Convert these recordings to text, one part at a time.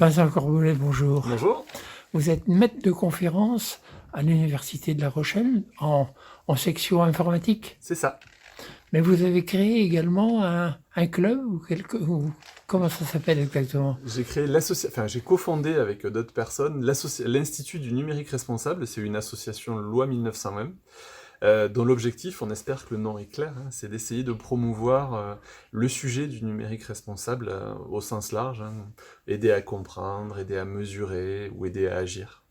Vincent Corboulet, bonjour. Bonjour. Vous êtes maître de conférence à l'Université de La Rochelle en section informatique, C'est ça. mais vous avez créé également un club comment ça s'appelle exactement? J'ai cofondé avec d'autres personnes l'Institut du numérique responsable. C'est une association loi 1901, dont l'objectif, on espère que le nom est clair, hein, c'est d'essayer de promouvoir le sujet du numérique responsable au sens large, hein, aider à comprendre, aider à mesurer ou aider à agir.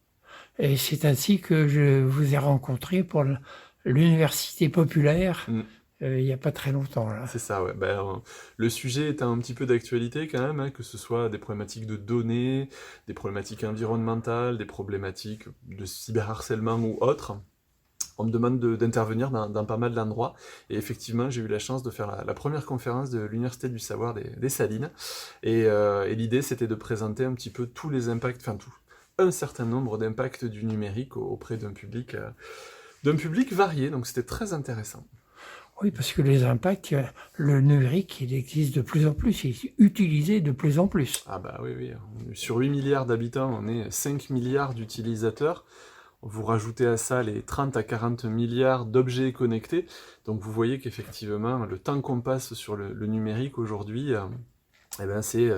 Et c'est ainsi que je vous ai rencontré pour l'Université populaire Mm. il n'y a pas très longtemps là. C'est ça, ouais. Le sujet est un petit peu d'actualité quand même, hein, que ce soit des problématiques de données, des problématiques environnementales, des problématiques de cyberharcèlement ou autres. On me demande d'intervenir dans pas mal d'endroits, et effectivement j'ai eu la chance de faire la première conférence de l'Université du Savoir des Salines, et l'idée c'était de présenter un petit peu tous les impacts, un certain nombre d'impacts du numérique auprès d'un public varié, donc c'était très intéressant. Oui, parce que les impacts, le numérique, il existe de plus en plus, il est utilisé de plus en plus. Ah bah oui, sur 8 milliards d'habitants, on est 5 milliards d'utilisateurs. Vous rajoutez à ça les 30 à 40 milliards d'objets connectés, donc vous voyez qu'effectivement, le temps qu'on passe sur le numérique aujourd'hui, c'est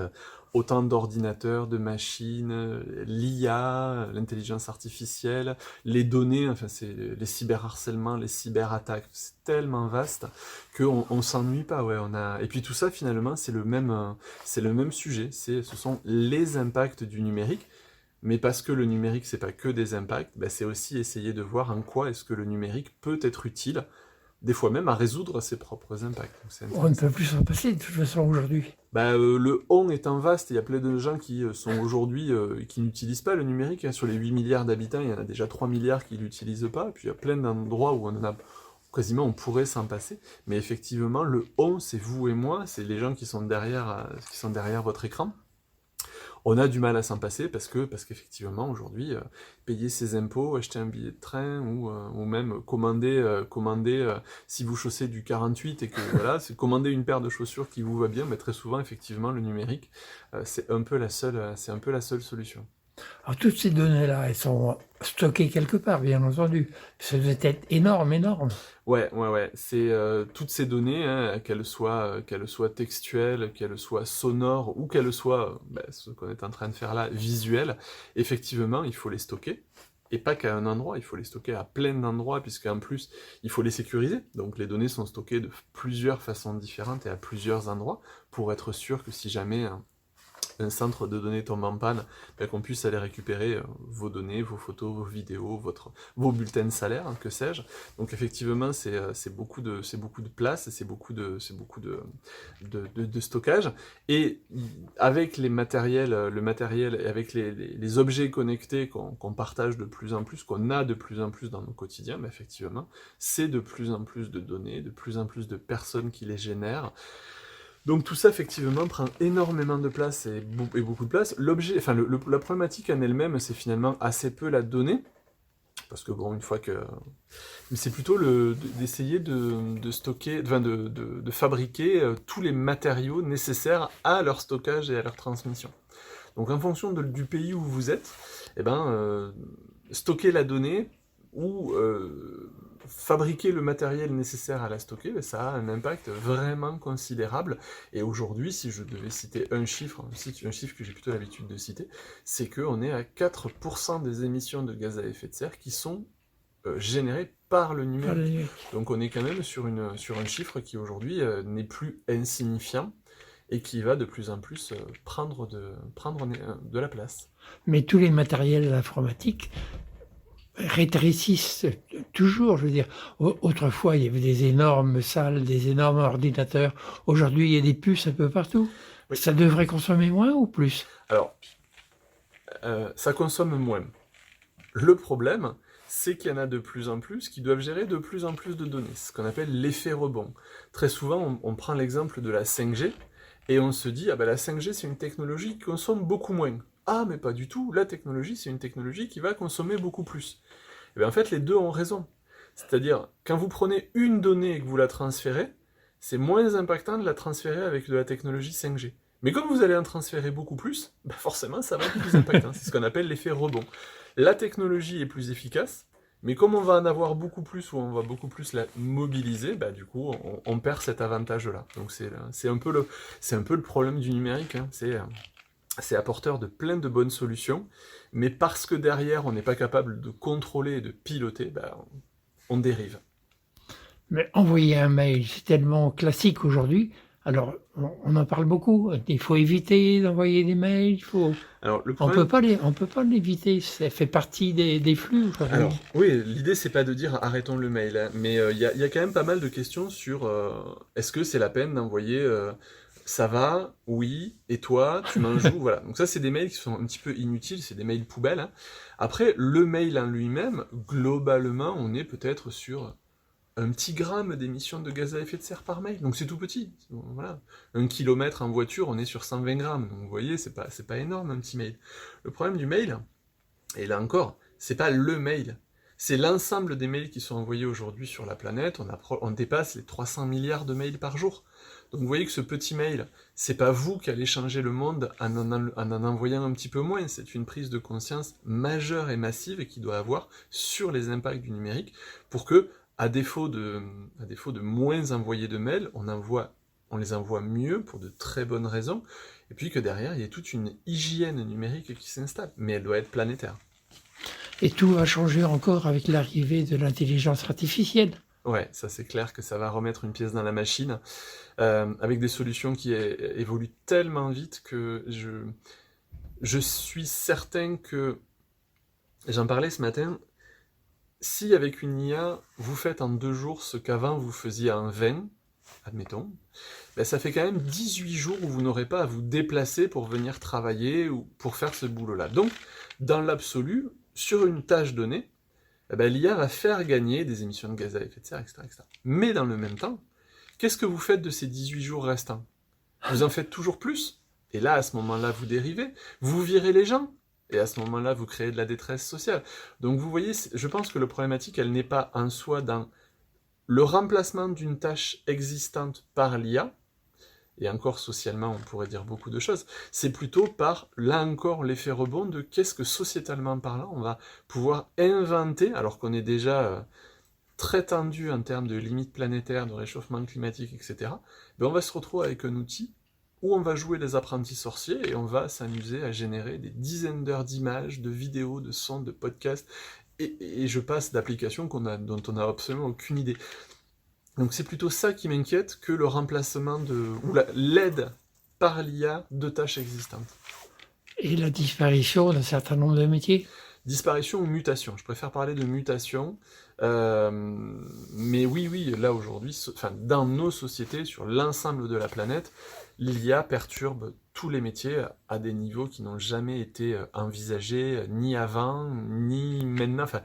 autant d'ordinateurs, de machines, l'IA, l'intelligence artificielle, les données, enfin c'est les cyberharcèlements, les cyberattaques, c'est tellement vaste qu'on s'ennuie pas, ouais. Et puis tout ça finalement c'est le même sujet, ce sont les impacts du numérique. Mais parce que le numérique, c'est pas que des impacts, c'est aussi essayer de voir en quoi est-ce que le numérique peut être utile, des fois même à résoudre ses propres impacts. On ne peut plus s'en passer de toute façon aujourd'hui. Le on étant vaste, il y a plein de gens qui sont aujourd'hui, qui n'utilisent pas le numérique, hein. Sur les 8 milliards d'habitants, il y en a déjà 3 milliards qui ne l'utilisent pas, et puis il y a plein d'endroits où quasiment on pourrait s'en passer. Mais effectivement, le on, c'est vous et moi, c'est les gens qui sont derrière votre écran. On a du mal à s'en passer parce qu'effectivement aujourd'hui payer ses impôts, acheter un billet de train ou même commander si vous chaussez du 48 et que voilà, c'est commander une paire de chaussures qui vous va bien, mais très souvent effectivement le numérique c'est un peu la seule solution. Alors toutes ces données-là, elles sont stockées quelque part, bien entendu. Ça doit être énorme, énorme. Ouais. C'est toutes ces données, hein, qu'elles soient textuelles, qu'elles soient sonores ou qu'elles soient, ce qu'on est en train de faire là, visuelles. Effectivement, il faut les stocker. Et pas qu'à un endroit, il faut les stocker à plein d'endroits, puisqu'en plus, il faut les sécuriser. Donc les données sont stockées de plusieurs façons différentes et à plusieurs endroits, pour être sûr que si jamais un centre de données tombe en panne, qu'on puisse aller récupérer vos données, vos photos, vos vidéos, vos bulletins de salaire, hein, que sais-je. Donc effectivement, c'est beaucoup de place, c'est beaucoup de stockage. Et avec le matériel et avec les objets connectés qu'on partage de plus en plus, qu'on a de plus en plus dans nos quotidiens, effectivement, c'est de plus en plus de données, de plus en plus de personnes qui les génèrent. Donc tout ça, effectivement, prend énormément de place et beaucoup de place. La problématique en elle-même, c'est finalement assez peu la donnée, parce que bon, une fois que... Mais c'est plutôt d'essayer de stocker, de fabriquer tous les matériaux nécessaires à leur stockage et à leur transmission. Donc en fonction du pays où vous êtes, stocker la donnée ou fabriquer le matériel nécessaire à la stocker, ça a un impact vraiment considérable. Et aujourd'hui, si je devais citer un chiffre que j'ai plutôt l'habitude de citer, c'est qu'on est à 4% des émissions de gaz à effet de serre qui sont générées par le numérique. Donc on est quand même sur un chiffre qui aujourd'hui n'est plus insignifiant et qui va de plus en plus prendre de la place. Mais tous les matériels informatiques rétrécissent toujours, je veux dire. Autrefois, il y avait des énormes salles, des énormes ordinateurs. Aujourd'hui, il y a des puces un peu partout. Oui. Ça devrait consommer moins ou plus? Alors, ça consomme moins. Le problème, c'est qu'il y en a de plus en plus qui doivent gérer de plus en plus de données. C'est ce qu'on appelle l'effet rebond. Très souvent, on prend l'exemple de la 5G, et on se dit, la 5G, c'est une technologie qui consomme beaucoup moins. Ah, mais pas du tout, la technologie, c'est une technologie qui va consommer beaucoup plus. Et bien en fait, les deux ont raison. C'est-à-dire, quand vous prenez une donnée et que vous la transférez, c'est moins impactant de la transférer avec de la technologie 5G. Mais comme vous allez en transférer beaucoup plus, bah forcément ça va être plus impactant. C'est ce qu'on appelle l'effet rebond. La technologie est plus efficace, mais comme on va en avoir beaucoup plus ou on va beaucoup plus la mobiliser, bah du coup on perd cet avantage-là. Donc c'est un peu le problème du numérique, hein. C'est apporteur de plein de bonnes solutions, mais parce que derrière on n'est pas capable de contrôler et de piloter, bah, on dérive. Mais envoyer un mail, c'est tellement classique aujourd'hui. Alors, on en parle beaucoup. Il faut éviter d'envoyer des mails. Alors, on peut pas l'éviter. Ça fait partie des flux aujourd'hui. Alors, oui, l'idée c'est pas de dire arrêtons le mail, hein, mais il y a quand même pas mal de questions sur est-ce que c'est la peine d'envoyer ça va, oui, et toi, tu m'en joues, voilà. Donc ça, c'est des mails qui sont un petit peu inutiles, c'est des mails poubelles, hein. Après, le mail en lui-même, globalement, on est peut-être sur un petit gramme d'émissions de gaz à effet de serre par mail, donc c'est tout petit, voilà. 1 kilomètre en voiture, on est sur 120 grammes, donc vous voyez, c'est pas énorme un petit mail. Le problème du mail, et là encore, c'est pas le mail, c'est l'ensemble des mails qui sont envoyés aujourd'hui sur la planète, on dépasse les 300 milliards de mails par jour. Donc vous voyez que ce petit mail, c'est pas vous qui allez changer le monde en en envoyant un petit peu moins, c'est une prise de conscience majeure et massive et qui doit avoir sur les impacts du numérique, pour que, à défaut de moins envoyer de mails, on les envoie mieux pour de très bonnes raisons, et puis que derrière, il y ait toute une hygiène numérique qui s'installe, mais elle doit être planétaire. Et tout va changer encore avec l'arrivée de l'intelligence artificielle. Ouais, ça c'est clair que ça va remettre une pièce dans la machine, avec des solutions qui évoluent tellement vite que je suis certain que, j'en parlais ce matin, si avec une IA, vous faites en 2 jours ce qu'avant vous faisiez en 20, admettons, ben ça fait quand même 18 jours où vous n'aurez pas à vous déplacer pour venir travailler ou pour faire ce boulot-là. Donc, dans l'absolu, sur une tâche donnée, eh ben, l'IA va faire gagner des émissions de gaz à effet de serre, etc., etc. Mais dans le même temps, qu'est-ce que vous faites de ces 18 jours restants? Vous en faites toujours plus. Et là, à ce moment-là, vous dérivez. Vous virez les gens. Et à ce moment-là, vous créez de la détresse sociale. Donc vous voyez, je pense que la problématique, elle n'est pas en soi dans le remplacement d'une tâche existante par l'IA, et encore socialement, on pourrait dire beaucoup de choses, c'est plutôt par, là encore, l'effet rebond de qu'est-ce que sociétalement parlant, on va pouvoir inventer, alors qu'on est déjà très tendu en termes de limites planétaires, de réchauffement climatique, etc., ben on va se retrouver avec un outil où on va jouer les apprentis sorciers et on va s'amuser à générer des dizaines d'heures d'images, de vidéos, de sons, de podcasts, et je passe d'applications dont on n'a absolument aucune idée. Donc c'est plutôt ça qui m'inquiète que le remplacement ou l'aide par l'IA de tâches existantes. Et la disparition d'un certain nombre de métiers? Disparition ou mutation, je préfère parler de mutation, mais oui, là aujourd'hui, dans nos sociétés, sur l'ensemble de la planète, l'IA perturbe tous les métiers à des niveaux qui n'ont jamais été envisagés, ni avant, ni maintenant, enfin,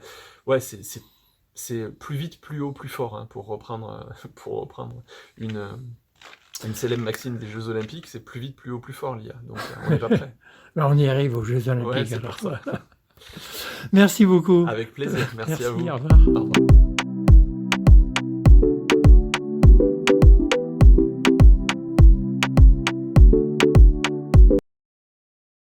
ouais, c'est plus vite, plus haut, plus fort, hein, pour reprendre une célèbre maxime des Jeux Olympiques, c'est plus vite, plus haut, plus fort l'IA, donc on n'est pas prêt. Ben, on y arrive aux Jeux Olympiques. Ouais, c'est alors. pour ça. Merci beaucoup. Avec plaisir, merci à vous. Au revoir. Au revoir.